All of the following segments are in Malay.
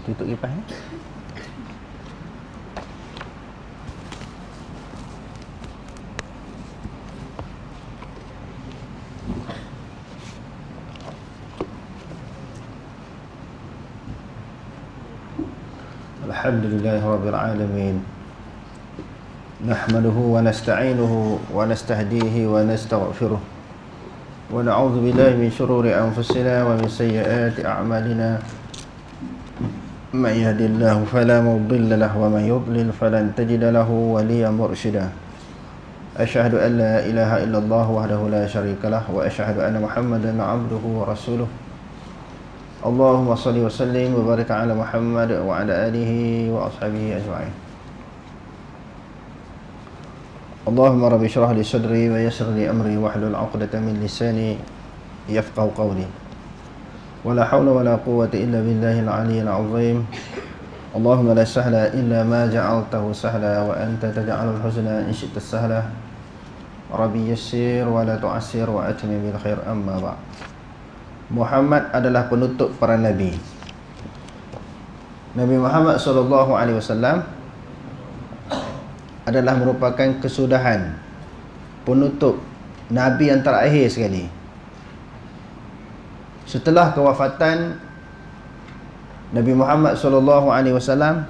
tutup kipas ni. Alhamdulillahi Rabbil Alamin. Nahmaduhu wa nasta'inuhu wa nastahdihi wa nastaghfiruh. Wa na'udzu billahi min shururi anfusina wa min sayyiati a'malina. Man yahdihillahu fala mudilla lahu wa man yudlil falan tajida lahu waliyyan mursyida. Asyhadu an la ilaha illallah wahdahu la syarika lah wa asyhadu anna Muhammadan 'abduhu wa rasuluh. Allahumma salli wa sallim wa barik ala Muhammad wa ala alihi wa ashabihi ajma'in. Allahumma rabbi syrah li sadri wa yassir li amri wahlul 'uqdatam min lisani yafqahu qawli. Wa la hawla wa la quwwata illa billahil 'aliyyil 'azim. Allahumma la sahla illa ma ja'altahu sahla wa anta taj'alul huzna in syi'ta sahla. Rabbi yassir wa la tu'assir wa atmim bil khair, amma ba'd. Muhammad adalah penutup para nabi. Nabi Muhammad SAW adalah merupakan kesudahan penutup nabi yang terakhir sekali. Setelah kewafatan Nabi Muhammad SAW,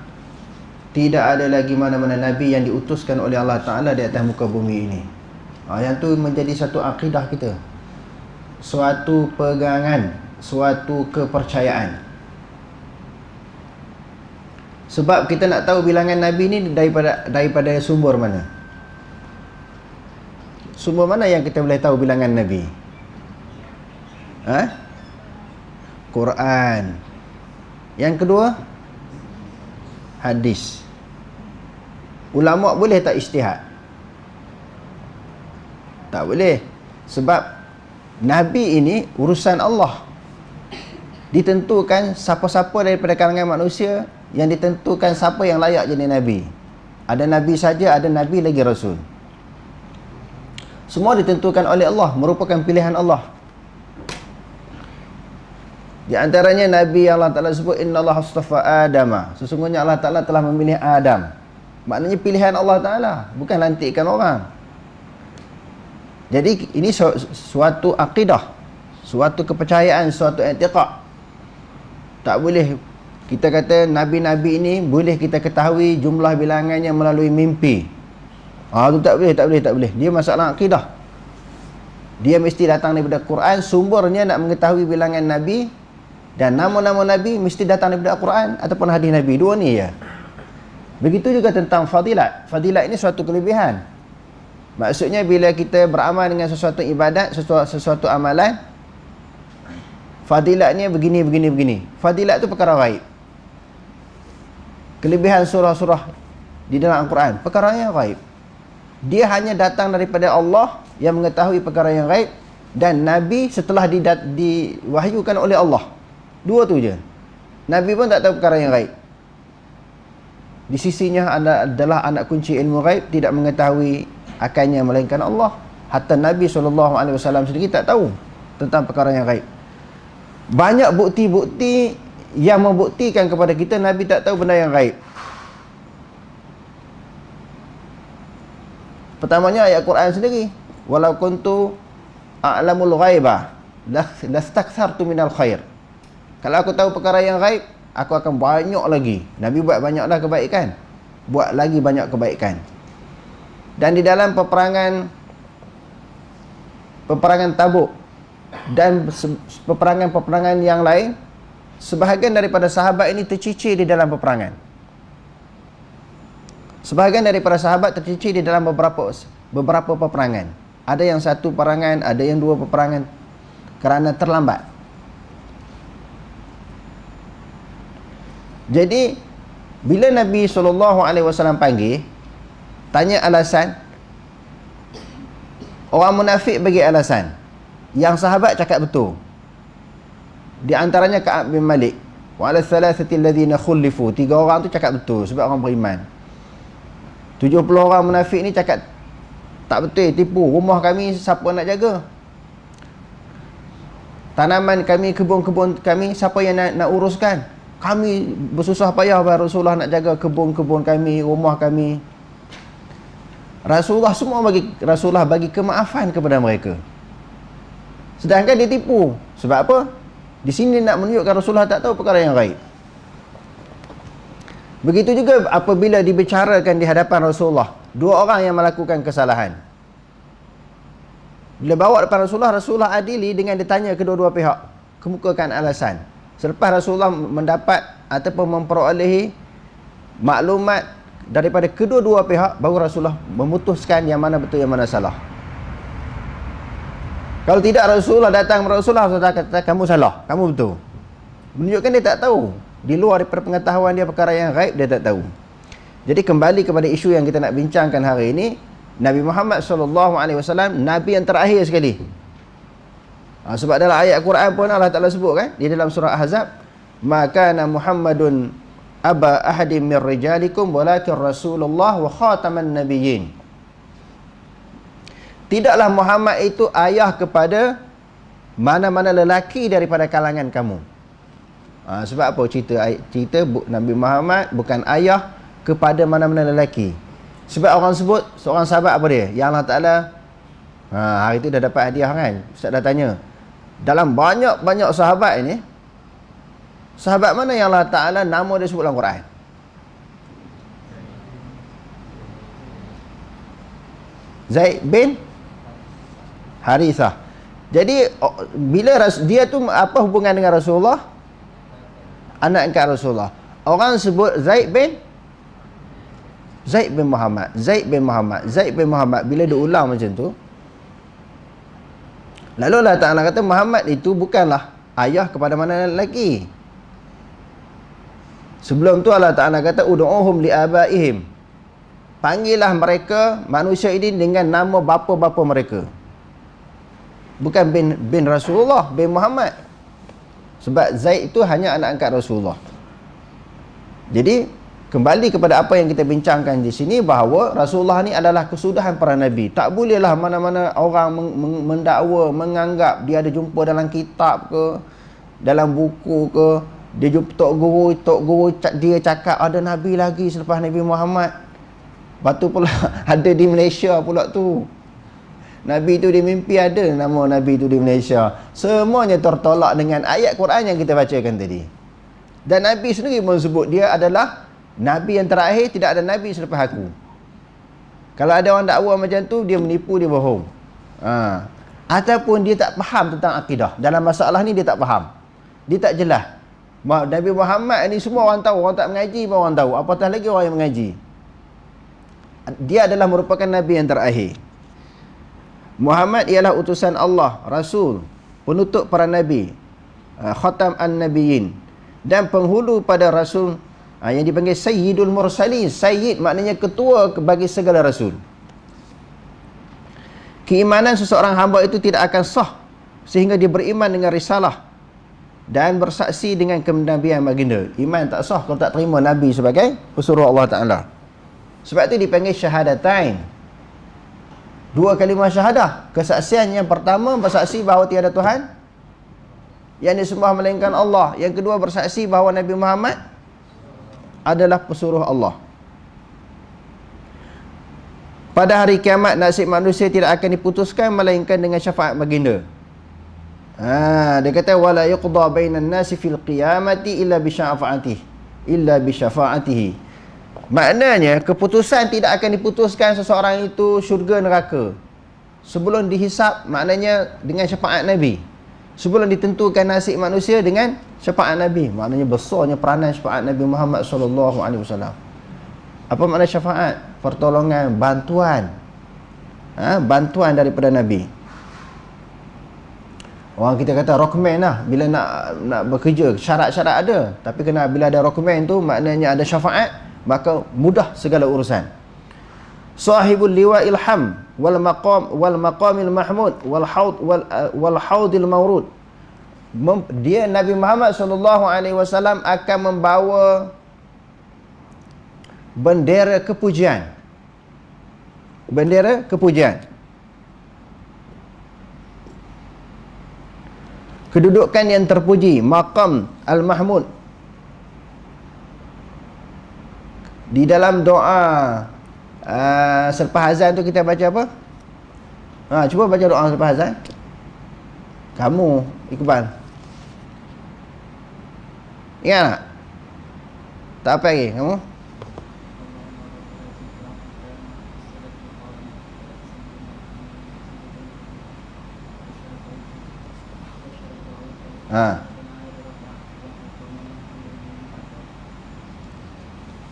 tidak ada lagi mana-mana nabi yang diutuskan oleh Allah Ta'ala di atas muka bumi ini. Yang tu menjadi satu akidah kita, suatu pegangan, suatu kepercayaan. Sebab kita nak tahu bilangan nabi ni daripada sumber mana? Sumber mana yang kita boleh tahu bilangan nabi? Quran. Yang kedua, hadis. Ulama boleh tak ijtihad? Tak boleh. Sebab nabi ini urusan Allah. Ditentukan siapa-siapa daripada kalangan manusia, yang ditentukan siapa yang layak jadi nabi. Ada nabi saja, ada nabi lagi rasul. Semua ditentukan oleh Allah, merupakan pilihan Allah. Di antaranya nabi yang Allah Ta'ala sebut, innallaha astafa Adama. Sesungguhnya Allah Ta'ala telah memilih Adam. Maknanya pilihan Allah Ta'ala, bukan lantikkan orang. Jadi ini suatu akidah, suatu kepercayaan, suatu i'tiqad. Tak boleh kita kata nabi-nabi ini boleh kita ketahui jumlah bilangannya melalui mimpi. Tu tak boleh. Dia masalah akidah. Dia mesti datang daripada Quran, sumbernya nak mengetahui bilangan nabi, dan nama-nama nabi mesti datang daripada Quran ataupun hadis nabi. Dua ni ya. Begitu juga tentang fadilat. Fadilat ini suatu kelebihan. Maksudnya bila kita beramal dengan sesuatu ibadat, sesuatu amalan, fadilatnya begini. Fadilat tu perkara ghaib. Kelebihan surah-surah di dalam Al-Quran, perkara yang ghaib. Dia hanya datang daripada Allah yang mengetahui perkara yang ghaib, dan Nabi setelah diwahyukan oleh Allah. Dua tu je. Nabi pun tak tahu perkara yang ghaib. Di sisinya adalah anak kunci ilmu ghaib, tidak mengetahui akannya melainkan Allah. Hatta Nabi SAW sendiri tak tahu tentang perkara yang ghaib. Banyak bukti-bukti yang membuktikan kepada kita Nabi tak tahu benda yang ghaib. Pertamanya ayat Quran sendiri, walau kuntu a'lamul ghaibah lastakthartu minal khair. Kalau aku tahu perkara yang ghaib, aku akan banyak lagi. Nabi buat banyaklah kebaikan, buat lagi banyak kebaikan. Dan di dalam peperangan Tabuk dan peperangan yang lain, sebahagian daripada sahabat ini tercicir di dalam peperangan. Sebahagian daripada sahabat tercicir di dalam beberapa peperangan. Ada yang satu peperangan, ada yang dua peperangan, kerana terlambat. Jadi bila Nabi SAW panggil, tanya alasan, orang munafik bagi alasan, yang sahabat cakap betul. Di antaranya Ka'ab bin Malik, wa ala thalathati alladhina khulifu. 3 orang tu cakap betul sebab orang beriman. 70 orang munafik ni cakap tak betul, tipu. Rumah kami siapa nak jaga? Tanaman kami, kebun-kebun kami siapa yang nak uruskan? Kami bersusah payah wahai Rasulullah nak jaga kebun-kebun kami, rumah kami. Rasulullah bagi kemaafan kepada mereka. Sedangkan dia tipu. Sebab apa? Di sini nak menunjukkan Rasulullah tak tahu perkara yang gaib. Begitu juga apabila dibicarakan di hadapan Rasulullah, dua orang yang melakukan kesalahan. Bila bawa depan Rasulullah adili dengan ditanya kedua-dua pihak, kemukakan alasan. Selepas Rasulullah mendapat ataupun memperolehi maklumat daripada kedua-dua pihak, baru Rasulullah memutuskan yang mana betul, yang mana salah. Kalau tidak, Rasulullah datang kepada Rasulullah kata, kamu salah, kamu betul. Menunjukkan dia tak tahu. Di luar daripada pengetahuan dia perkara yang gaib, dia tak tahu. Jadi kembali kepada isu yang kita nak bincangkan hari ini, Nabi Muhammad SAW, Nabi yang terakhir sekali. Sebab dalam ayat Quran pun Allah Ta'ala sebut kan, di dalam surah Ahzab, maka Muhammadun aba ahadim min rijalikum walakin Rasulullah wa khataman nabiyyin. Tidaklah Muhammad itu ayah kepada mana-mana lelaki daripada kalangan kamu. Sebab apa cerita Nabi Muhammad bukan ayah kepada mana-mana lelaki. Sebab orang sebut seorang sahabat apa dia? Yang Allah Ta'ala hari itu dah dapat hadiah kan? Ustaz dah tanya. Dalam banyak-banyak sahabat ini, sahabat mana yang Allah Ta'ala nama dia sebut dalam Quran? Zaid bin Harithah. Jadi bila dia tu apa hubungan dengan Rasulullah? Anak angkat Rasulullah. Orang sebut Zaid bin Muhammad. Bila dia ulang macam tu, lalu Allah Ta'ala kata Muhammad itu bukanlah ayah kepada mana lelaki. Sebelum tu Allah Ta'ala kata ud'uhum li'abaihim. Panggillah mereka manusia ini dengan nama bapa-bapa mereka. Bukan bin Rasulullah, bin Muhammad. Sebab Zaid itu hanya anak angkat Rasulullah. Jadi kembali kepada apa yang kita bincangkan di sini, bahawa Rasulullah ni adalah kesudahan para Nabi. Tak bolehlah mana-mana orang mendakwa, menganggap dia ada jumpa dalam kitab ke, dalam buku ke. Dia jumpa Tok Guru dia cakap ada Nabi lagi selepas Nabi Muhammad. Lepas tu pula ada di Malaysia pula tu. Nabi itu di mimpi ada nama Nabi itu di Malaysia. Semuanya tertolak dengan ayat Quran yang kita bacakan tadi. Dan Nabi sendiri menyebut dia adalah Nabi yang terakhir, tidak ada Nabi selepas aku. Kalau ada orang dakwa macam tu, dia menipu, dia bohong. Ataupun dia tak faham tentang akidah. Dalam masalah ni dia tak faham. Dia tak jelas. Nabi Muhammad ni semua orang tahu. Orang tak mengaji pun orang tahu. Apatah lagi orang yang mengaji. Dia adalah merupakan Nabi yang terakhir. Muhammad ialah utusan Allah, Rasul, penutup para Nabi, khatam an-nabiyyin, dan penghulu pada Rasul, yang dipanggil Sayyidul Mursalin. Sayyid maknanya ketua bagi segala Rasul. Keimanan seseorang hamba itu tidak akan sah sehingga dia beriman dengan risalah dan bersaksi dengan kenabian baginda. Iman tak sah kalau tak terima Nabi sebagai pesuruh Allah Ta'ala. Sebab itu dipanggil syahadatain. Dua kalimah syahadah. Kesaksian yang pertama bersaksi bahawa tiada Tuhan yang disembah melainkan Allah. Yang kedua bersaksi bahawa Nabi Muhammad adalah pesuruh Allah. Pada hari kiamat nasib manusia tidak akan diputuskan melainkan dengan syafaat baginda. Dia kata wala yuqda bainan nasi fil qiyamati illa bi syafaatihi. Maknanya keputusan tidak akan diputuskan seseorang itu syurga neraka sebelum dihisap, maknanya dengan syafaat Nabi. Sebelum ditentukan nasib manusia dengan syafaat Nabi. Maknanya besarnya peranan syafaat Nabi Muhammad SAW. Apa makna syafaat? Pertolongan, bantuan. Bantuan daripada Nabi. Orang kita kata rockman lah bila nak bekerja, syarat-syarat ada. Tapi bila ada rockman tu maknanya ada syafaat, maka mudah segala urusan. Sahibul liwa'il ham wal maqamil mahmud wal haudil mawrud. Dia Nabi Muhammad SAW akan membawa bendera kepujian. Bendera kepujian. Kedudukan yang terpuji, maqam al-mahmud. Di dalam doa selepas azan tu kita baca apa? Cuba baca doa selepas azan. Kamu, Iqbal. Ingat tak? Tak apa lagi, kamu?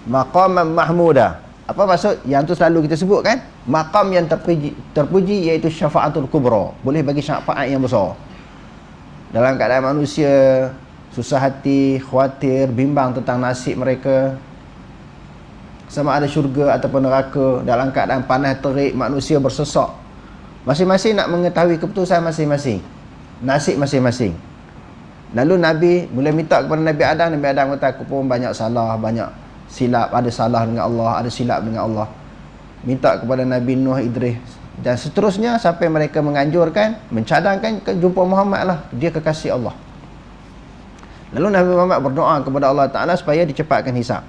Maqaman mahmuda. Apa maksud? Yang tu selalu kita sebut kan? Maqam yang terpuji iaitu syafaatul kubra. Boleh bagi syafaat yang besar. Dalam keadaan manusia susah hati, khawatir, bimbang tentang nasib mereka, sama ada syurga ataupun neraka, dalam keadaan panas terik, manusia bersesak, masing-masing nak mengetahui keputusan masing-masing, nasib masing-masing. Lalu Nabi mula minta kepada Nabi Adam. Nabi Adam kata, aku pun banyak salah, banyak silap, ada salah dengan Allah, ada silap dengan Allah. Minta kepada Nabi Nuh, Idris dan seterusnya sampai mereka menganjurkan, mencadangkan jumpa Muhammad lah, dia kekasih Allah. Lalu Nabi Muhammad berdoa kepada Allah Ta'ala supaya dicepatkan hisab.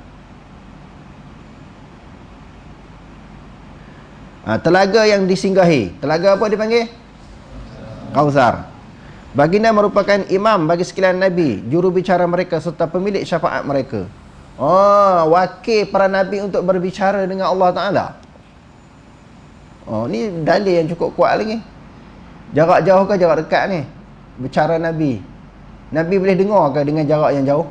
Telaga yang disinggahi, telaga apa dipanggil? Kautsar. Baginda merupakan imam bagi sekalian Nabi, juru bicara mereka serta pemilik syafaat mereka. Wakil para Nabi untuk berbicara dengan Allah Ta'ala. Ni dalil yang cukup kuat lagi. Jarak jauh ke jarak dekat ni? Bicara Nabi. Nabi boleh dengar ke dengan jarak yang jauh?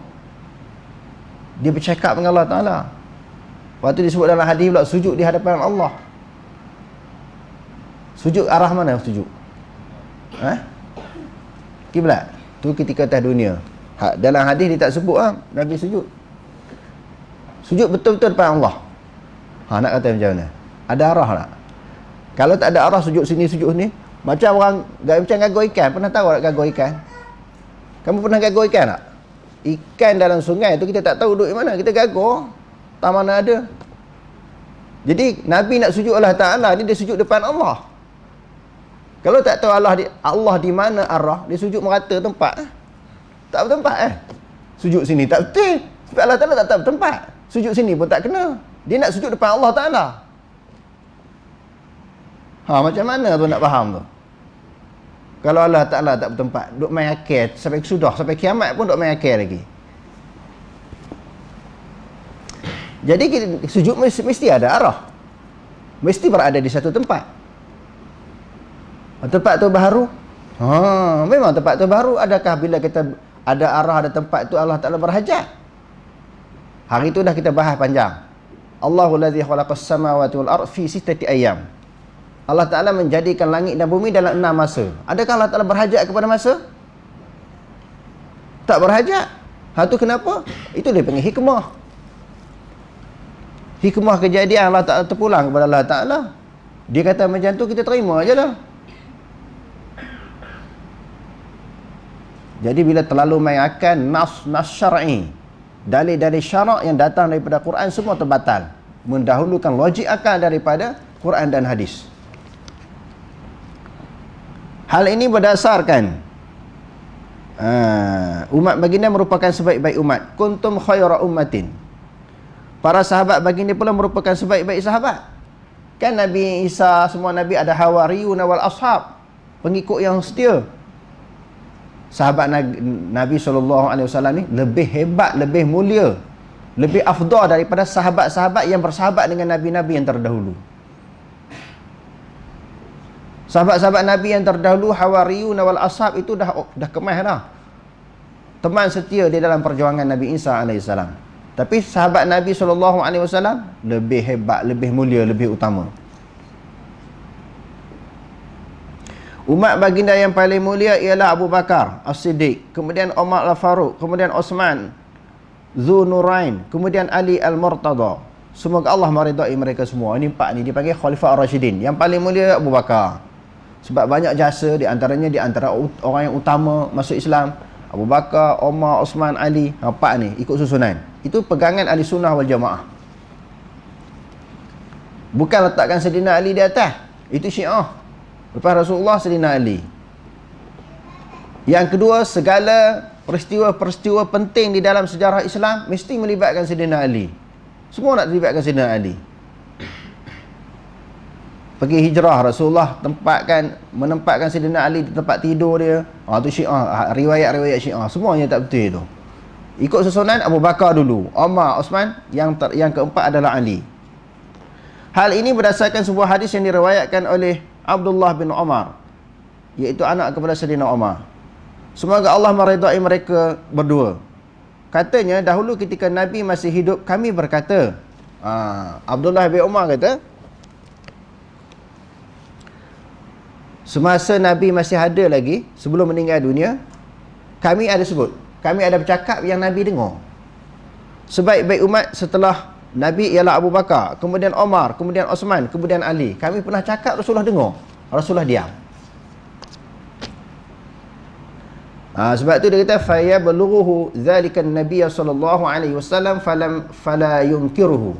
Dia bercakap dengan Allah Ta'ala. Lepas tu disebut dalam hadis pula, sujud di hadapan Allah. Sujud arah mana sujud? Kiblat. Tu ketika atas dunia. Dalam hadis dia tak sebut Nabi sujud. Sujud betul-betul depan Allah. Nak kata macam mana? Ada arah tak? Kalau tak ada arah, sujud sini, sujud ni, macam orang, macam gagur ikan. Pernah tahu tak gagur ikan? Kamu pernah gagur ikan tak? Ikan dalam sungai tu kita tak tahu duduk di mana. Kita gagur, tak mana ada. Jadi Nabi nak sujud Allah Ta'ala ni, dia sujud depan Allah. Kalau tak tahu Allah di mana arah, dia sujud merata tempat. Tak bertempat Sujud sini tak betul. Sebab Allah Ta'ala tak tahu tempat. Sujud sini pun tak kena. Dia nak sujud depan Allah Ta'ala. Macam mana tu nak faham tu? Kalau Allah Ta'ala tak bertempat, duk main akal sampai sudah, sampai kiamat pun duk main akal lagi. Jadi sujud mesti ada arah. Mesti berada di satu tempat. Tempat tu baru? Memang tempat tu baru. Adakah bila kita ada arah, ada tempat tu Allah Ta'ala berhajat? Hari tu dah kita bahas panjang. Allahul ladzi khalaqas samawati wal ardh fi sittati ayyam. Allah Ta'ala menjadikan langit dan bumi dalam 6 masa. Adakah Allah Ta'ala berhajat kepada masa? Tak berhajat. Tu kenapa? Itu dia panggil hikmah. Hikmah kejadian Allah Ta'ala terpulang kepada Allah Ta'ala. Dia kata macam tu, kita terima je lah. Jadi bila terlalu mainkan nas syar'i, dalil-dalil syarak yang datang daripada Quran semua terbatal, mendahulukan logik akal daripada Quran dan hadis. Hal ini berdasarkan umat baginda merupakan sebaik-baik umat. Kuntum khaira ummatin. Para sahabat baginda pula merupakan sebaik-baik sahabat. Kan Nabi Isa, semua Nabi ada hawariyun wal ashab, pengikut yang setia. Sahabat Nabi SAW ni lebih hebat, lebih mulia, lebih afdal daripada sahabat-sahabat yang bersahabat dengan Nabi-Nabi yang terdahulu. Sahabat-sahabat Nabi yang terdahulu, hawariyun wal ashab, itu dah kemas dah. Teman setia di dalam perjuangan Nabi Isa AS. Tapi sahabat Nabi SAW lebih hebat, lebih mulia, lebih utama. Umat baginda yang paling mulia ialah Abu Bakar As-Siddiq, kemudian Umar Al-Faruq, kemudian Osman Dzunurain, kemudian Ali Al-Murtada. Semoga Allah meridai mereka semua. Ini 4 ni dipanggil Khalifah Ar-Rasyidin. Yang paling mulia Abu Bakar. Sebab banyak jasa, di antaranya orang yang utama masuk Islam. Abu Bakar, Umar, Osman, Ali. 4 ni ikut susunan. Itu pegangan Ahli Sunnah wal Jamaah. Bukan letakkan Sayyidina Ali di atas. Itu Syiah. Lepas Rasulullah, Sayyidina Ali. Yang kedua, segala peristiwa-peristiwa penting di dalam sejarah Islam mesti melibatkan Sayyidina Ali. Semua nak terlibatkan Sayyidina Ali. Pergi hijrah, Rasulullah menempatkan Sayyidina Ali di tempat tidur dia. Tu Syiah, riwayat-riwayat Syiah, semuanya tak betul itu. Ikut susunan Abu Bakar dulu, Umar, Osman, yang keempat adalah Ali. Hal ini berdasarkan sebuah hadis yang diriwayatkan oleh Abdullah bin Umar, iaitu anak kepada Sayyidina Umar. Semoga Allah meridai mereka berdua. Katanya, dahulu ketika Nabi masih hidup, kami berkata, Abdullah bin Umar kata, semasa Nabi masih ada lagi, sebelum meninggal dunia, kami ada bercakap yang Nabi dengar. Sebaik-baik umat setelah Nabi ialah Abu Bakar, kemudian Omar, kemudian Osman, kemudian Ali. Kami pernah cakap, Rasulullah dengar, Rasulullah diam. Sebab tu dia kata fa yablughu dzalika an-nabiy sallallahu alaihi wasallam fala yunkiruhu.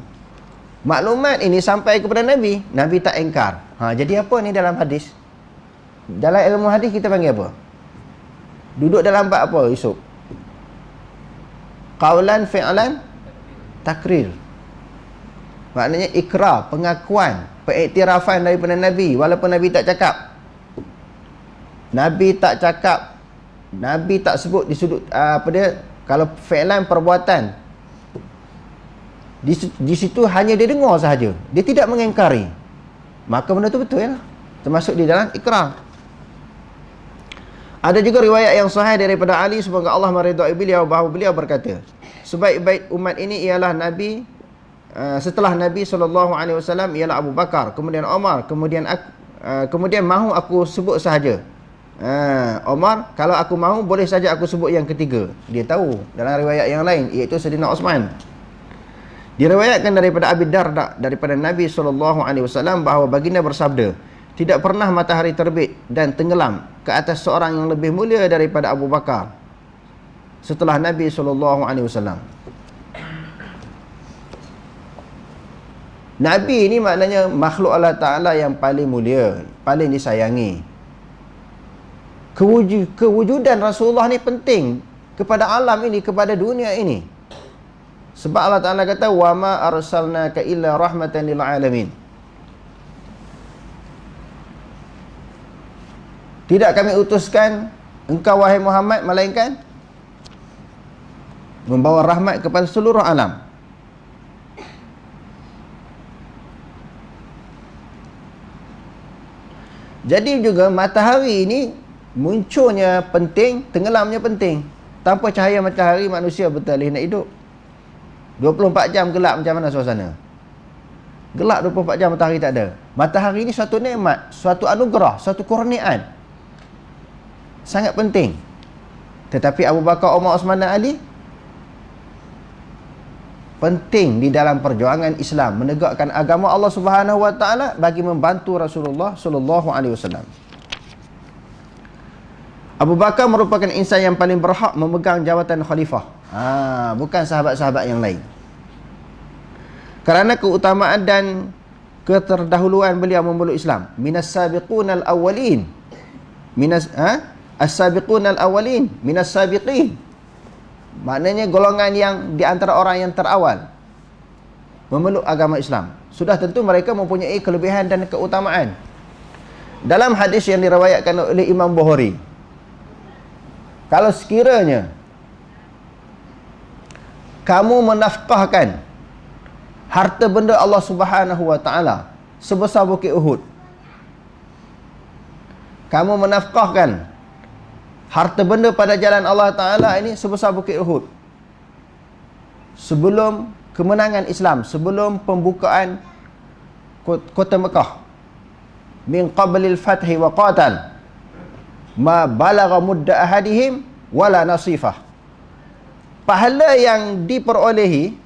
Maklumat ini sampai kepada Nabi, Nabi tak engkar. Jadi apa ni dalam hadis? Dalam ilmu hadis kita panggil apa? Duduk dalam bab apa, Yusuf? Qaulan, fi'lan, takrir. Maknanya ikrar, pengakuan, pengiktirafan daripada Nabi walaupun Nabi tak cakap. Nabi tak cakap, Nabi tak sebut di sudut kalau fi'lan, perbuatan, di situ hanya dia dengar sahaja, dia tidak mengingkari, maka benda tu betul ya, termasuk di dalam ikrar. Ada juga riwayat yang sahih daripada Ali, semoga Allah meridai beliau, bahawa beliau berkata, sebaik-baik umat ini ialah Nabi, setelah Nabi SAW ialah Abu Bakar, kemudian Omar, kemudian mahu aku sebut sahaja Omar, kalau aku mahu boleh saja aku sebut yang ketiga. Dia tahu dalam riwayat yang lain, iaitu Sayyidina Osman. Diriwayatkan daripada Abi Darda daripada Nabi SAW bahawa baginda bersabda, tidak pernah matahari terbit dan tenggelam ke atas seorang yang lebih mulia daripada Abu Bakar setelah Nabi SAW. Nabi ini maknanya makhluk Allah Ta'ala yang paling mulia, paling disayangi. Kewujudan Rasulullah ni penting kepada alam ini, kepada dunia ini. Sebab Allah Ta'ala kata, wa ma arsalnaka illa rahmatan lil alamin. Tidak kami utuskan engkau wahai Muhammad melainkan membawa rahmat kepada seluruh alam. Jadi juga matahari ini munculnya penting, tenggelamnya penting. Tanpa cahaya matahari manusia bertalih nak hidup. 24 jam gelap, macam mana suasana? Gelap 24 jam, matahari tak ada. Matahari ini suatu nikmat, suatu anugerah, suatu kurniaan. Sangat penting. Tetapi Abu Bakar, Umar, Osman dan Ali penting di dalam perjuangan Islam, menegakkan agama Allah Subhanahu wa taala bagi membantu Rasulullah sallallahu alaihi wasallam. Abu Bakar merupakan insan yang paling berhak memegang jawatan khalifah. Bukan sahabat-sahabat yang lain. Kerana keutamaan dan keterdahuluan beliau memeluk Islam. Minas sabiqunal awwalin. As-sabiqunal awwalin minas sabiqin. Maknanya golongan yang di antara orang yang terawal memeluk agama Islam. Sudah tentu mereka mempunyai kelebihan dan keutamaan. Dalam hadis yang diriwayatkan oleh Imam Bukhari, kalau sekiranya kamu menafkahkan harta benda Allah Subhanahu wa taala sebesar bukit Uhud, kamu menafkahkan harta benda pada jalan Allah Ta'ala ini sebesar bukit Uhud, sebelum kemenangan Islam, sebelum pembukaan kota Mekah, min qablil fathi wa qatal ma balagha mudda ahadihim wala nasifah. Pahala yang diperolehi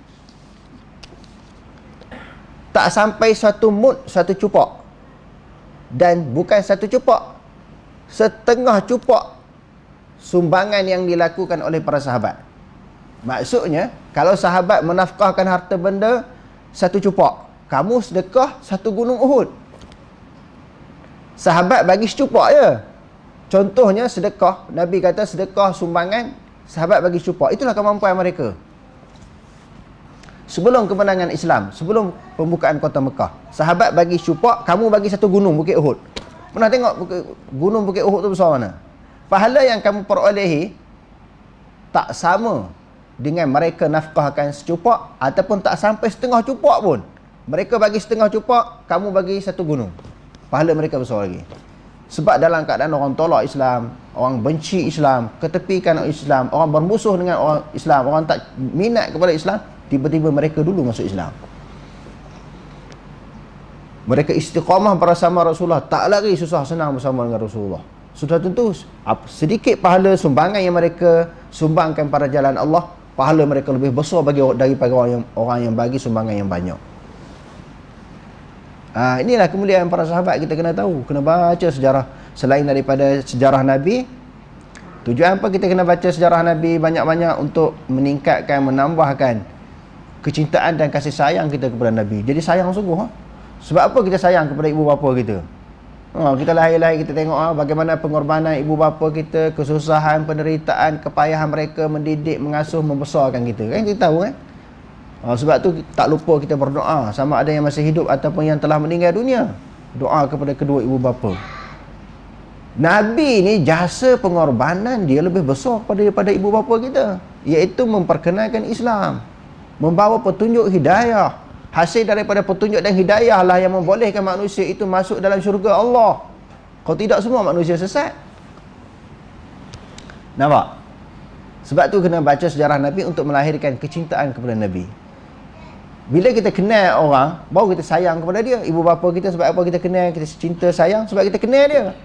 tak sampai satu mud, satu cupak, dan bukan satu cupak, setengah cupak sumbangan yang dilakukan oleh para sahabat. Maksudnya, kalau sahabat menafkahkan harta benda satu cupak, kamu sedekah satu gunung Uhud. Sahabat bagi secupak je. Contohnya sedekah, Nabi kata sedekah sumbangan, sahabat bagi secupak. Itulah kemampuan mereka. Sebelum kemenangan Islam, sebelum pembukaan kota Mekah, sahabat bagi syupak, kamu bagi satu gunung, Bukit Uhud. Pernah tengok gunung Bukit Uhud tu besar mana? Pahala yang kamu perolehi tak sama dengan mereka nafkahkan secupak, ataupun tak sampai setengah cupak pun. Mereka bagi setengah cupak, kamu bagi satu gunung. Pahala mereka besar lagi. Sebab dalam keadaan orang tolak Islam, orang benci Islam, ketepikan Islam, orang bermusuh dengan orang Islam, orang tak minat kepada Islam, tiba-tiba mereka dulu masuk Islam. Mereka istiqamah bersama Rasulullah, tak lagi susah senang bersama dengan Rasulullah. Sudah tentu sedikit pahala sumbangan yang mereka sumbangkan pada jalan Allah, pahala mereka lebih besar daripada orang yang bagi sumbangan yang banyak. Inilah kemuliaan para sahabat, kita kena tahu, kena baca sejarah. Selain daripada sejarah Nabi, tujuan apa kita kena baca sejarah Nabi banyak-banyak? Untuk meningkatkan, menambahkan kecintaan dan kasih sayang kita kepada Nabi. Jadi sayang sungguh. Sebab apa kita sayang kepada ibu bapa kita? Kita lahir-lahir, kita tengok bagaimana pengorbanan ibu bapa kita, kesusahan, penderitaan, kepayahan mereka mendidik, mengasuh, membesarkan kita. Kan kita tahu kan? Sebab tu tak lupa kita berdoa, sama ada yang masih hidup ataupun yang telah meninggal dunia. Doa kepada kedua ibu bapa. Nabi ni jasa pengorbanan dia lebih besar daripada ibu bapa kita, iaitu memperkenalkan Islam, membawa petunjuk hidayah. Hasil daripada petunjuk dan hidayah lah yang membolehkan manusia itu masuk dalam syurga Allah. Kalau tidak, semua manusia sesat. Nampak? Sebab tu kena baca sejarah Nabi untuk melahirkan kecintaan kepada Nabi. Bila kita kenal orang, baru kita sayang kepada dia. Ibu bapa kita, sebab apa kita kenal, kita cinta, sayang? Sebab kita kenal dia.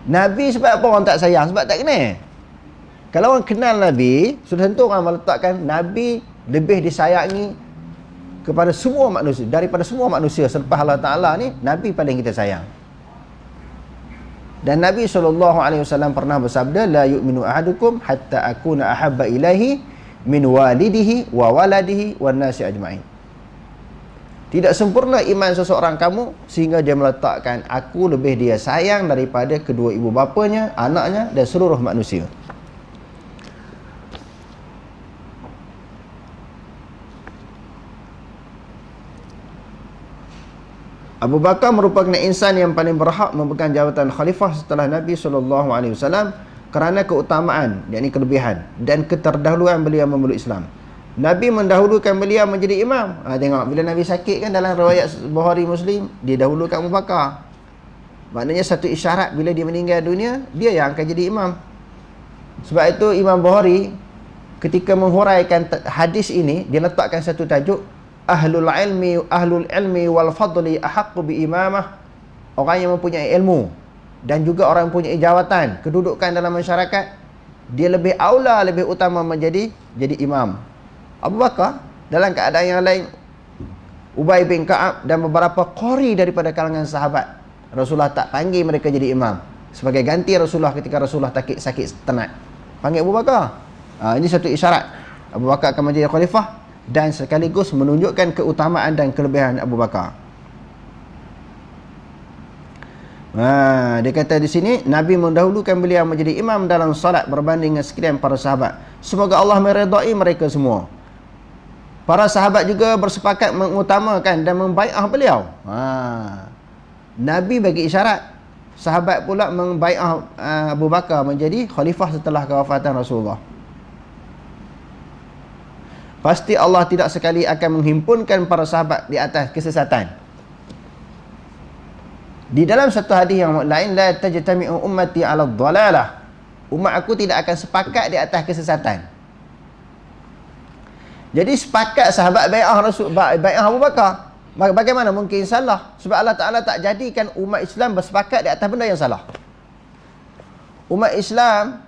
Nabi, sebab apa orang tak sayang? Sebab tak kenal. Kalau orang kenal Nabi, sudah tentu orang meletakkan Nabi lebih disayangi kepada semua manusia, daripada semua manusia selepas Allah Ta'ala ni, Nabi paling kita sayang. Dan Nabi SAW pernah bersabda, la yu'minu ahadukum hatta akuna ahabba ilahi min walidihi wa waladihi wa nasi ajma'in. Tidak sempurna iman seseorang kamu sehingga dia meletakkan aku lebih dia sayang daripada kedua ibu bapanya, anaknya dan seluruh manusia. Abu Bakar merupakan insan yang paling berhak memegang jawatan khalifah setelah Nabi SAW kerana keutamaan, yakni kelebihan dan keterdahuluan beliau memeluk Islam. Nabi mendahulukan beliau menjadi imam. Tengok, bila Nabi sakit kan, dalam riwayat Bukhari Muslim, dia dahulukan Abu Bakar. Maknanya satu isyarat bila dia meninggal dunia, dia yang akan jadi imam. Sebab itu Imam Bukhari ketika menghuraikan hadis ini, dia letakkan satu tajuk, ahlul ilmi wal fadli ahaqqu bi imamah. Orang yang mempunyai ilmu dan juga orang yang mempunyai jawatan, kedudukan dalam masyarakat, dia lebih aula, lebih utama jadi imam. Abu Bakar dalam keadaan yang lain, Ubay bin Ka'ab dan beberapa qari daripada kalangan sahabat, Rasulullah tak panggil mereka jadi imam. Sebagai ganti Rasulullah ketika Rasulullah sakit tenat, panggil Abu Bakar. Ini satu isyarat Abu Bakar akan menjadi khalifah dan sekaligus menunjukkan keutamaan dan kelebihan Abu Bakar. Dia kata di sini, Nabi mendahulukan beliau menjadi imam dalam salat berbanding dengan sekalian para sahabat. Semoga Allah meredai mereka semua. Para sahabat juga bersepakat mengutamakan dan membai'ah beliau. Nabi bagi isyarat, sahabat pula membai'ah Abu Bakar menjadi khalifah setelah kewafatan Rasulullah. Pasti Allah tidak sekali akan menghimpunkan para sahabat di atas kesesatan. Di dalam satu hadis yang lain, la tajtami'u ummati 'ala dhalalah. Umat aku tidak akan sepakat di atas kesesatan. Jadi sepakat sahabat bai'ah Rasul, bai'ah Abu Bakar. Bagaimana mungkin salah? Sebab Allah Ta'ala tak jadikan umat Islam bersepakat di atas benda yang salah. Umat Islam,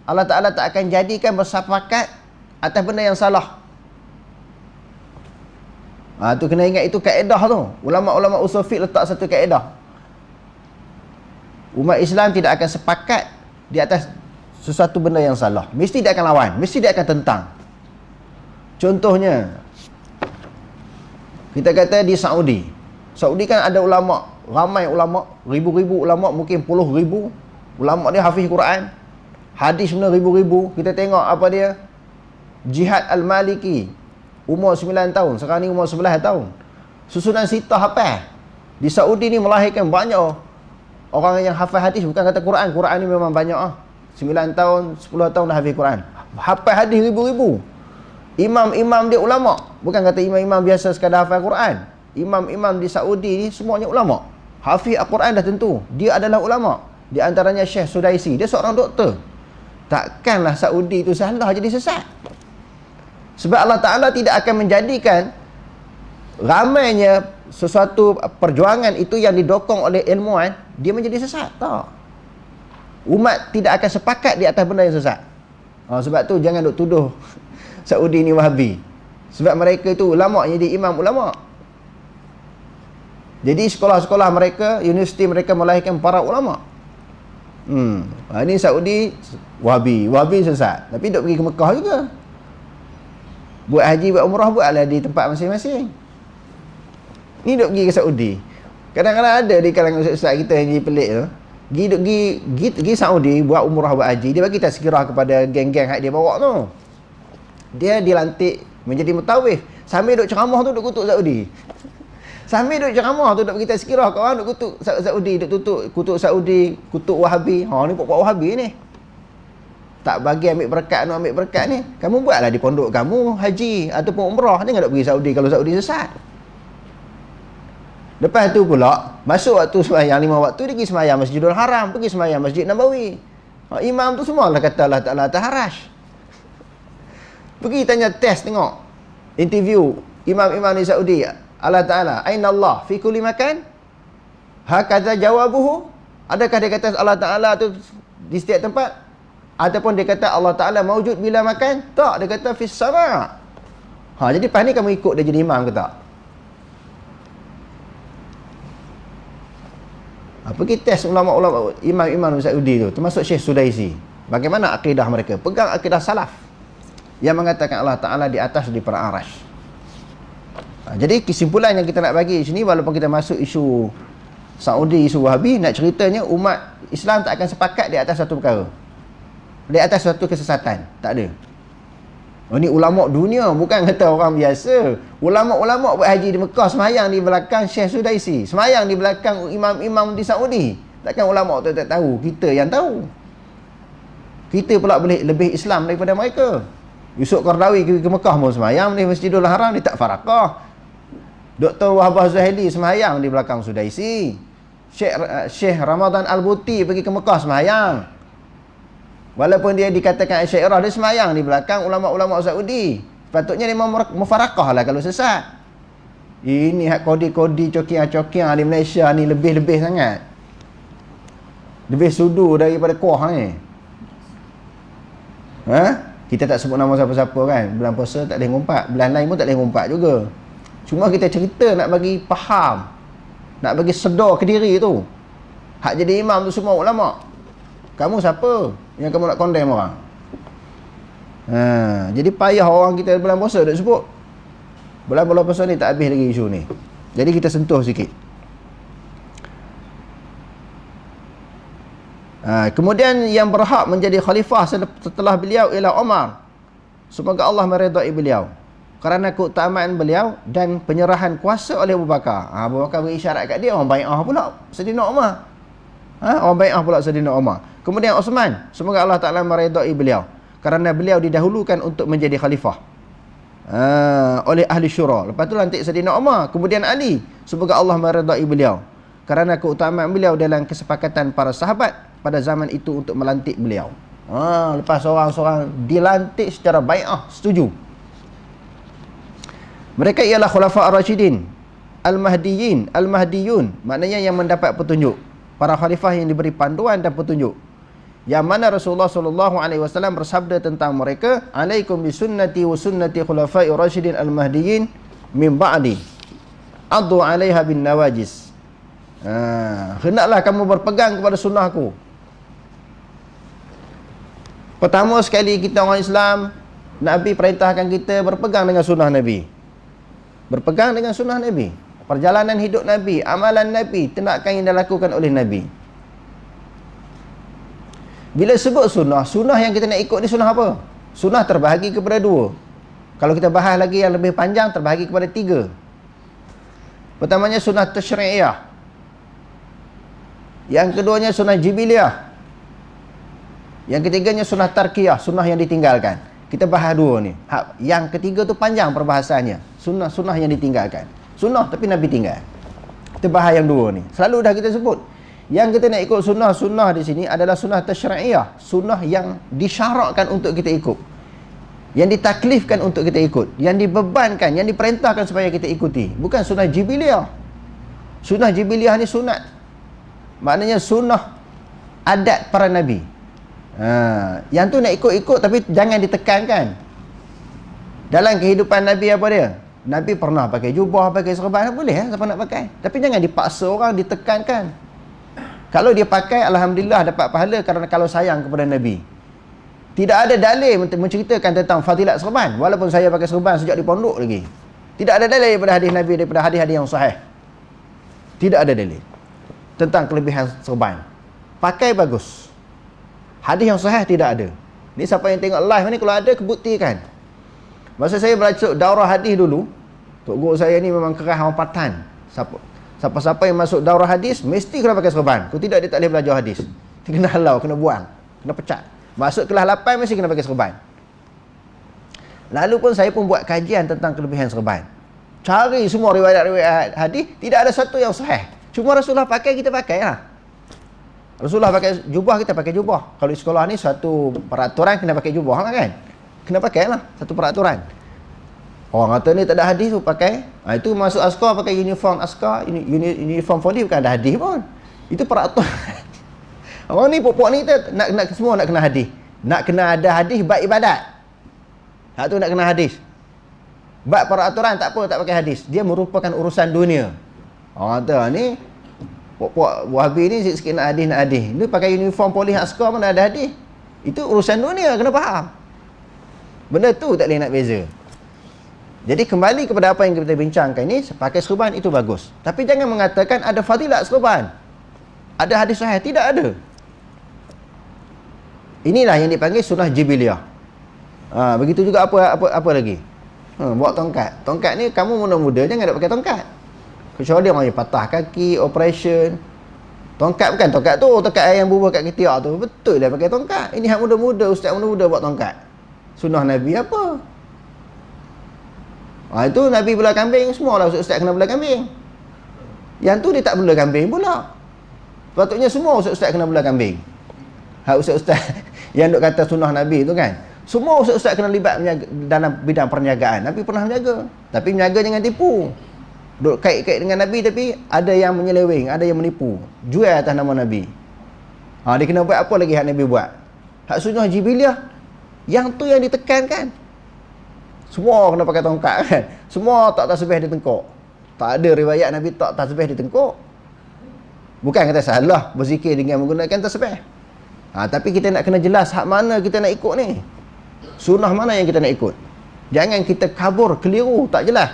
Allah Ta'ala tak akan jadikan bersepakat atas benda yang salah. Tu kena ingat, itu kaedah tu. Ulama-ulama usul fiqh letak satu kaedah. Umat Islam tidak akan sepakat di atas sesuatu benda yang salah. Mesti dia akan lawan, mesti dia akan tentang. Contohnya, kita kata di Saudi. Saudi kan ada ulama, ramai ulama, ribu-ribu ulama, mungkin puluh ribu ulama dia hafiz Quran. Hadis benar ribu-ribu. Kita tengok apa dia? Jihad Al-Maliki. umur 9 tahun, sekarang ni umur 11 tahun. Susunan sitah hafal. Di Saudi ni melahirkan banyak orang yang hafal hadis, bukan kata Quran. Quran ni memang banyak 9 tahun, 10 tahun dah hafal Quran. Hafal hadis ribu-ribu. Imam-imam dia ulama. Bukan kata imam-imam biasa sekadar hafal Quran. Imam-imam di Saudi ni semuanya ulama. Hafiz Al-Quran dah tentu. Dia adalah ulama. Di antaranya Syekh Sudaisi. Dia seorang doktor. Takkanlah Saudi itu salah jadi sesat. Sebab Allah Ta'ala tidak akan menjadikan ramainya sesuatu perjuangan itu yang didokong oleh ilmuwan, dia menjadi sesat. Tak. Umat tidak akan sepakat di atas benda yang sesat. Sebab tu jangan duk tuduh Saudi ni Wahabi. Sebab mereka itu ulama, jadi imam ulama. Jadi sekolah-sekolah mereka, universiti mereka melahirkan para ulama. Ini Saudi Wahabi sesat. Tapi duk pergi ke Mekah juga. Buat haji, buat umrah, buatlah di tempat masing-masing. Ni duk pergi ke Saudi. Kadang-kadang ada di kalangan ustaz kita yang jadi pelik tu, pergi Saudi buat umrah, buat haji, dia bagi tazkirah kepada geng-geng hak dia bawa tu. Dia dilantik menjadi mutawif. Sambil duk ceramah tu duk kutuk Saudi. Sambil duk ceramah tu duk bagi tazkirah kat orang, duk kutuk Saudi, duk kutuk Saudi, kutuk Wahabi. Ni buat Wahabi ni. Tak bagi ambil berkat ni. Kamu buatlah di pondok kamu haji ataupun umrah, jangan duk pergi Saudi kalau Saudi sesat. Lepas tu pula, masuk waktu sembahyang 5 waktu, dia pergi sembahyang Masjidul Haram, pergi sembahyang Masjid Nabawi. Imam tu semua lah kata Allah Ta'ala atas arash. Pergi tanya test tengok. Interview imam-imam di Saudi. Allah Ta'ala, Aina Allah fi kulli makan? Hakadha jawabuhu? Adakah dia kata Allah Ta'ala tu di setiap tempat? Ataupun dia kata Allah Ta'ala mawjud bila makan? Tak, dia kata fis sama'. Jadi pas ni kamu ikut dia jadi imam ke tak? Pergi test ulama-ulama, imam-imam Saudi tu, termasuk Syekh Sudaisi. Bagaimana akidah mereka? Pegang akidah salaf yang mengatakan Allah Ta'ala di atas di arash. Jadi kesimpulan yang kita nak bagi di sini, walaupun kita masuk isu Saudi, isu Wahabi, nak ceritanya umat Islam tak akan sepakat di atas satu perkara, di atas satu kesesatan. Tak ada. Ini ulama dunia, bukan kata orang biasa. Ulama-ulama buat haji di Mekah, semayang di belakang Syekh Sudaisi, semayang di belakang imam-imam di Saudi. Takkan ulama tu tak tahu? Kita yang tahu. Kita pula boleh lebih Islam daripada mereka. Yusuf Qardawi ke Mekah pun semayang di Masjidul Haram, dia tak farakah. Dr. Wahbah Zuhaili semayang di belakang Sudaisi. Syekh Ramadan Al-Buti pergi ke Mekah semayang. Walaupun dia dikatakan Asy'ariyah, dia semayang di belakang ulama-ulama Saudi. Patutnya dia mufarakah lah kalau sesat. Ini hak kodi-kodi cokiang-cokiang di Malaysia ni lebih-lebih sangat. Lebih sudu daripada kuah ni. Kita tak sebut nama siapa-siapa kan. Bulan puasa tak boleh ngumpat, bulan lain pun tak boleh ngumpat juga. Cuma kita cerita nak bagi faham, nak bagi sedar ke diri tu. Hak jadi imam tu semua ulama. Kamu siapa yang kamu nak condemn orang? Jadi payah orang kita bulan puasa dah sebut. Bulan-bulan puasa ni tak habis lagi isu ni. Jadi kita sentuh sikit. Kemudian yang berhak menjadi khalifah setelah beliau ialah Umar. Semoga Allah meredai beliau kerana keutamaan beliau dan penyerahan kuasa oleh Abu Bakar. Abu Bakar beri isyarat kat dia, orang bai'ah pula Sayyidina Umar. Orang bai'ah pula Sayyidina Umar. Kemudian Osman, semoga Allah Ta'ala meredai beliau kerana beliau didahulukan untuk menjadi khalifah oleh ahli syura. Lepas tu lantik Sayyidina Umar. Kemudian Ali, semoga Allah meredai beliau kerana keutamaan beliau dalam kesepakatan para sahabat pada zaman itu untuk melantik beliau. Lepas seorang-seorang dilantik secara bai'ah, setuju. Mereka ialah khulafa ar-rasyidin, al-mahdiyun, maknanya yang mendapat petunjuk. Para khalifah yang diberi panduan dan petunjuk. Yang mana Rasulullah SAW bersabda tentang mereka, alaikum bisunnati wa sunnati khulafai ar-rasyidin al-mahdiyyin min ba'di. Addu 'alaiha bin nawajis. Hendaklah kamu berpegang kepada sunnahku. Pertama sekali kita orang Islam, Nabi perintahkan kita berpegang dengan sunnah Nabi. Berpegang dengan sunnah Nabi. Perjalanan hidup Nabi, amalan Nabi, tindakan yang dilakukan oleh Nabi. Bila sebut sunnah, sunnah yang kita nak ikut ni sunnah apa? Sunnah terbahagi kepada dua. Kalau kita bahas lagi yang lebih panjang, terbahagi kepada 3. Pertamanya sunnah tasyri'iyah. Yang keduanya sunnah jibiliyah. Yang ketiganya sunnah tarkiyah, sunnah yang ditinggalkan. Kita bahas 2 ni. Yang ketiga tu panjang perbahasannya. Sunnah yang ditinggalkan. Sunnah tapi Nabi tinggal. Kita bahas yang 2 ni. Selalu dah kita sebut. Yang kita nak ikut sunnah di sini adalah sunnah tasyri'iyah. Sunnah yang disyarakkan untuk kita ikut. Yang ditaklifkan untuk kita ikut. Yang dibebankan, yang diperintahkan supaya kita ikuti. Bukan sunnah jibiliyah. Sunnah jibiliyah ni sunat. Maknanya sunnah adat para Nabi. Yang tu nak ikut-ikut tapi jangan ditekankan. Dalam kehidupan Nabi apa dia? Nabi pernah pakai jubah, pakai serban, boleh siapa nak pakai. Tapi jangan dipaksa orang, ditekankan. Kalau dia pakai, alhamdulillah dapat pahala kerana kalau sayang kepada Nabi. Tidak ada dalil menceritakan tentang fadilat serban, walaupun saya pakai serban sejak di pondok lagi. Tidak ada dalil daripada hadis Nabi, daripada hadis-hadis yang sahih. Tidak ada dalil tentang kelebihan serban. Pakai bagus. Hadis yang sahih tidak ada. Ni siapa yang tengok live ni, kalau ada kebuktikan. Masa saya belajar daurah hadis dulu, tok guru saya ni memang keras orang Patan. Siapa-siapa yang masuk daurah hadis mesti kena pakai serban. Kalau tidak dia tak boleh belajar hadis. Dia kena halau, kena buang, kena pecat. Masuk kelas 8 mesti kena pakai serban. Lalu pun saya pun buat kajian tentang kelebihan serban. Cari semua riwayat-riwayat hadis, tidak ada satu yang sahih. Cuma Rasulullah pakai, kita pakai lah. Rasulullah pakai jubah, kita pakai jubah. Kalau di sekolah ni satu peraturan kena pakai jubah kan? Kena pakai lah, satu peraturan. Orang kata ni tak ada hadis tu pakai. Itu masuk askar pakai uniform askar, uniform Polri bukan ada hadis pun. Itu peraturan. Orang ni pokok ni nak semua nak kena hadis. Nak kena ada hadis bab ibadat. Hak tu nak kena hadis. Bab peraturan tak apa, tak pakai hadis. Dia merupakan urusan dunia. Orang kata ni pokok Wahabi ni sikit-sikit nak hadis. Ni pakai uniform polis askar mana ada hadis. Itu urusan dunia, kena faham. Benda tu tak boleh nak beza. Jadi kembali kepada apa yang kita bincangkan ni, pakai serban itu bagus. Tapi jangan mengatakan ada fadilat serban. Ada hadis sahih, tidak ada. Inilah yang dipanggil sunnah jibiliyah. Begitu juga apa lagi? Buat tongkat. Tongkat ni kamu muda-muda jangan nak pakai tongkat. Kecuali orang yang patah kaki, operation. Tongkat bukan tongkat tu, tongkat air yang bubuh kat ketiak tu. Betul lah pakai tongkat. Ini hak muda-muda, ustaz muda-muda buat tongkat. Sunnah Nabi apa? Itu Nabi belah kambing, semua lah ustaz kena belah kambing. Yang tu dia tak belah kambing pula. Patutnya semua ustaz kena belah kambing. Hak ustaz yang duk kata sunnah Nabi tu kan. Semua ustaz kena libat dalam bidang perniagaan. Nabi pernah menjaga. Tapi menjaga jangan tipu. Duk kait-kait dengan Nabi tapi ada yang menyeleweng, ada yang menipu. Jual atas nama Nabi. Dia kena buat apa lagi hak Nabi buat? Hak sunnah jibiliyah. Yang tu yang ditekankan. Semua kena pakai tongkat kan. Semua tak tasbih di tengkuk. Tak ada riwayat Nabi tak tasbih di tengkuk. Bukan kata salah berzikir dengan menggunakan tasbih. Tapi kita nak kena jelas hak mana kita nak ikut ni. Sunnah mana yang kita nak ikut. Jangan kita kabur, keliru, tak jelas.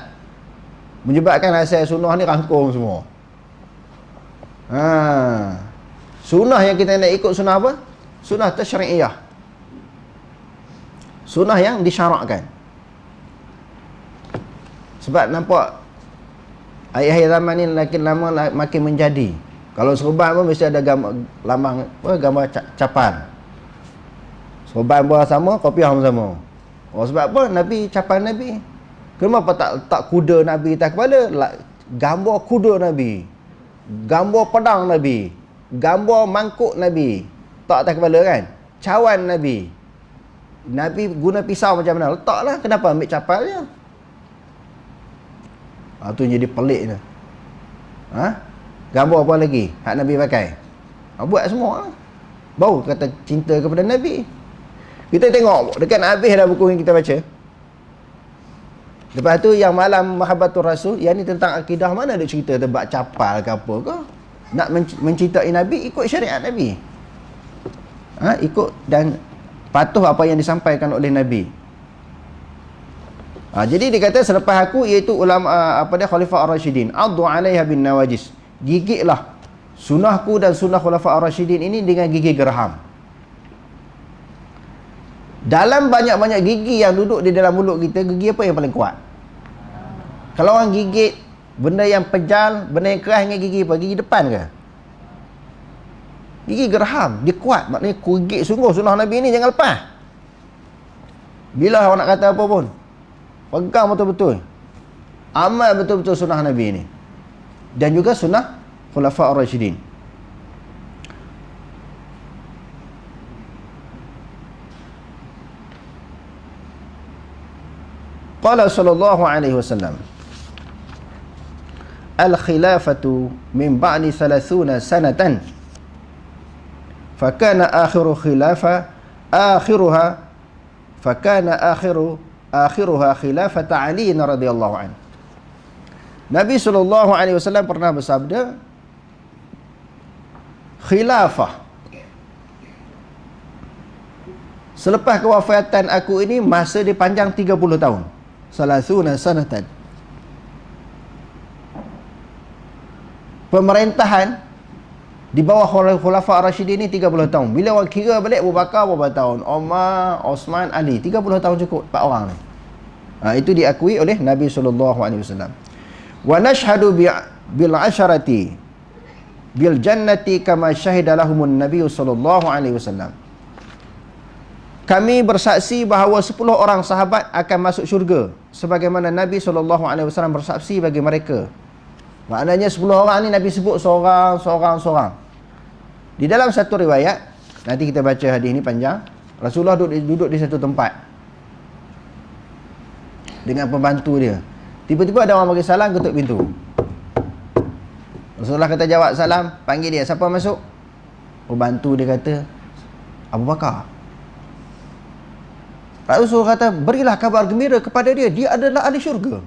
Menyebabkan asal sunnah ni rangkung semua. Sunnah yang kita nak ikut sunnah apa? Sunnah tasyri'iyah. Sunnah yang disyarakkan. Sebab nampak akhir-akhir zaman ni makin lama makin menjadi. Kalau serban pun mesti ada gambar capan. Serban pun sama, kopiah pun sama. Sebab apa? Nabi, capan Nabi. Kenapa tak kuda Nabi atas kepala? Gambar kuda Nabi. Gambar pedang Nabi. Gambar mangkuk Nabi. Tak atas kepala kan? Cawan Nabi. Nabi guna pisau macam mana? Letaklah. Kenapa ambil capal je? Tu jadi pelik je. Gambar apa lagi hak Nabi pakai? Buat semua. Baru kata cinta kepada Nabi. Kita tengok dekat habis dah buku yang kita baca. Lepas tu yang malam Mahabbatur Rasul, yang ni tentang akidah, mana ada cerita tebak capal ke apa ke? Nak mencintai Nabi, ikut syariat Nabi. Ikut dan patuh apa yang disampaikan oleh Nabi. Jadi dia kata selepas aku, iaitu ulama Khalifah Ar-Rasyidin, addu 'alaiha bin nawajis. Gigitlah sunnahku dan sunnah Khalifah Ar-Rasyidin ini dengan gigi geraham. Dalam banyak-banyak gigi yang duduk di dalam mulut kita, gigi apa yang paling kuat? Kalau orang gigit benda yang pejal, benda yang keras dengan gigi apa? Gigi depan ke? Gigi geraham, dia kuat. Maknanya gigit sungguh sunnah Nabi ni, jangan lepas. Bila orang nak kata apa pun, pegang betul-betul, amal betul-betul sunnah Nabi ni. Dan juga sunnah Khulafa' ar-Rasyidin. Qala sallallahu alaihi wasallam, al-khilafatu min ba'di 30 sanatan, fakana akhiru akhiruha khilafata Ali radhiyallahu anhu. Nabi sallallahu alaihi wasallam pernah bersabda, khilafah, selepas kewafatan aku ini masa dia panjang 30 tahun. Salasuna sanatan. Pemerintahan di bawah Khulafa' ar-Rasyidin ni 30 tahun. Bila orang kira balik, Abu Bakar berapa tahun, Umar, Osman, Ali, 30 tahun cukup 4 orang ni. Itu diakui oleh Nabi sallallahu alaihi wasallam. Wa nashhadu bil asharati bil jannati kama syahida lahumun Nabi sallallahu alaihi wasallam. Kami bersaksi bahawa 10 orang sahabat akan masuk syurga sebagaimana Nabi SAW bersaksi bagi mereka. Maknanya 10 orang ni Nabi sebut seorang. Di dalam satu riwayat, nanti kita baca hadis ni panjang, Rasulullah duduk di satu tempat dengan pembantu dia. Tiba-tiba ada orang bagi salam, ketuk pintu. Rasulullah kata jawab salam, panggil dia, siapa masuk? Pembantu dia kata, Abu Bakar. Rasul kata, berilah kabar gembira kepada dia, dia adalah ahli syurga.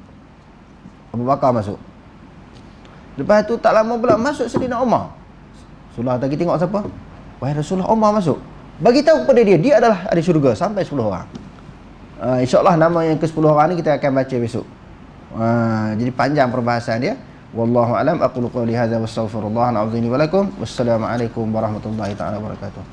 Abu Bakar masuk. Lepas tu tak lama pula masuk Sayyidina Umar. Rasulullah kata, tengok siapa? Wahai Rasulullah, Umar masuk. Bagi tahu kepada dia, dia adalah ahli syurga. Sampai 10 orang. InsyaAllah nama yang ke-10 orang ni kita akan baca besok. Jadi panjang perbahasan dia. Wallahu alam, aqulu qawli hadza wastaghfirullah al-azim wa lakum. Wassalamualaikum warahmatullahi taala wabarakatuh.